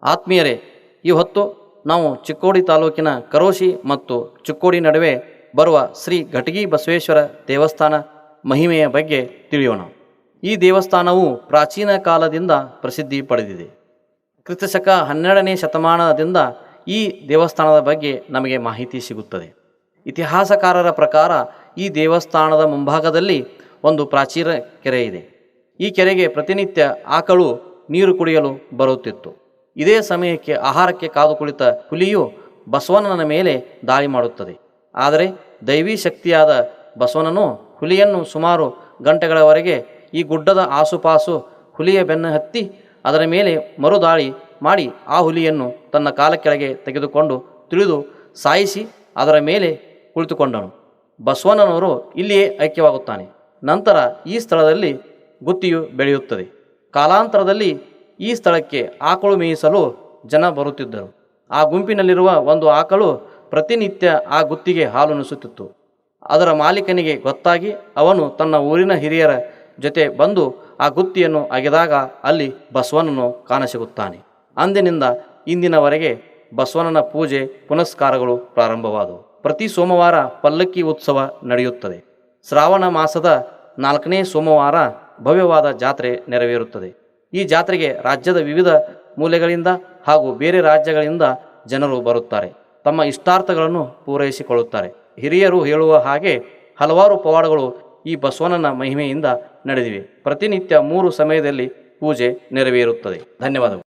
ಆತ್ಮೀಯರೇ, ಈ ಹೊತ್ತು ನಾವು ಚಿಕ್ಕೋಡಿ ತಾಲೂಕಿನ ಕರೋಶಿ ಮತ್ತು ಚಿಕ್ಕೋಡಿ ನಡುವೆ ಬರುವ ಶ್ರೀ ಘಟಗಿ ಬಸವೇಶ್ವರ ದೇವಸ್ಥಾನ ಮಹಿಮೆಯ ಬಗ್ಗೆ ತಿಳಿಯೋಣ. ಈ ದೇವಸ್ಥಾನವು ಪ್ರಾಚೀನ ಕಾಲದಿಂದ ಪ್ರಸಿದ್ಧಿ ಪಡೆದಿದೆ. ಕ್ರಿಸ್ತಶಕ 12ನೇ ಶತಮಾನದಿಂದ ಈ ದೇವಸ್ಥಾನದ ಬಗ್ಗೆ ನಮಗೆ ಮಾಹಿತಿ ಸಿಗುತ್ತದೆ. ಇತಿಹಾಸಕಾರರ ಪ್ರಕಾರ ಈ ದೇವಸ್ಥಾನದ ಮುಂಭಾಗದಲ್ಲಿ ಒಂದು ಪ್ರಾಚೀನ ಕೆರೆ ಇದೆ. ಈ ಕೆರೆಗೆ ಪ್ರತಿನಿತ್ಯ ಆಕಳು ನೀರು ಕುಡಿಯಲು ಬರುತ್ತಿತ್ತು. ಇದೇ ಸಮಯಕ್ಕೆ ಆಹಾರಕ್ಕೆ ಕಾದು ಕುಳಿತ ಹುಲಿಯು ಬಸವಣ್ಣನ ಮೇಲೆ ದಾಳಿ ಮಾಡುತ್ತದೆ. ಆದರೆ ದೈವಿ ಶಕ್ತಿಯಾದ ಬಸವಣ್ಣನು ಹುಲಿಯನ್ನು ಸುಮಾರು ಗಂಟೆಗಳವರೆಗೆ ಈ ಗುಡ್ಡದ ಆಸುಪಾಸು ಹುಲಿಯ ಬೆನ್ನು ಹತ್ತಿ ಅದರ ಮೇಲೆ ಮರುದಾಳಿ ಮಾಡಿ ಆ ಹುಲಿಯನ್ನು ತನ್ನ ಕಾಲ ಕೆಳಗೆ ತೆಗೆದುಕೊಂಡು ತಿಳಿದು ಸಾಯಿಸಿ ಅದರ ಮೇಲೆ ಕುಳಿತುಕೊಂಡನು. ಬಸವಣ್ಣನವರು ಇಲ್ಲಿಯೇ ಐಕ್ಯವಾಗುತ್ತಾನೆ. ನಂತರ ಈ ಸ್ಥಳದಲ್ಲಿ ಗುತ್ತಿಯು ಬೆಳೆಯುತ್ತದೆ. ಕಾಲಾಂತರದಲ್ಲಿ ಈ ಸ್ಥಳಕ್ಕೆ ಆಕಳು ಮೇಯಿಸಲು ಜನ ಬರುತ್ತಿದ್ದರು. ಆ ಗುಂಪಿನಲ್ಲಿರುವ ಒಂದು ಆಕಳು ಪ್ರತಿನಿತ್ಯ ಆ ಗುತ್ತಿಗೆ ಹಾಲುಣಿಸುತ್ತಿತ್ತು. ಅದರ ಮಾಲೀಕನಿಗೆ ಗೊತ್ತಾಗಿ ಅವನು ತನ್ನ ಊರಿನ ಹಿರಿಯರ ಜೊತೆ ಬಂದು ಆ ಗುತ್ತಿಯನ್ನು ಅಗೆದಾಗ ಅಲ್ಲಿ ಬಸವಣ್ಣನು ಕಾಣಸಿಗುತ್ತಾನೆ. ಅಂದಿನಿಂದ ಇಂದಿನವರೆಗೆ ಬಸವಣ್ಣನ ಪೂಜೆ ಪುನಸ್ಕಾರಗಳು ಪ್ರಾರಂಭವಾದವು. ಪ್ರತಿ ಸೋಮವಾರ ಪಲ್ಲಕ್ಕಿ ಉತ್ಸವ ನಡೆಯುತ್ತದೆ. ಶ್ರಾವಣ ಮಾಸದ 4ನೇ ಸೋಮವಾರ ಭವ್ಯವಾದ ಜಾತ್ರೆ ನೆರವೇರುತ್ತದೆ. ಈ ಜಾತ್ರೆಗೆ ರಾಜ್ಯದ ವಿವಿಧ ಮೂಲೆಗಳಿಂದ ಹಾಗೂ ಬೇರೆ ರಾಜ್ಯಗಳಿಂದ ಜನರು ಬರುತ್ತಾರೆ. ತಮ್ಮ ಇಷ್ಟಾರ್ಥಗಳನ್ನು ಪೂರೈಸಿಕೊಳ್ಳುತ್ತಾರೆ. ಹಿರಿಯರು ಹೇಳುವ ಹಾಗೆ ಹಲವಾರು ಪವಾಡಗಳು ಈ ಬಸವಣ್ಣನ ಮಹಿಮೆಯಿಂದ ನಡೆದಿವೆ. ಪ್ರತಿನಿತ್ಯ 3 ಸಮಯದಲ್ಲಿ ಪೂಜೆ ನೆರವೇರುತ್ತದೆ. ಧನ್ಯವಾದಗಳು.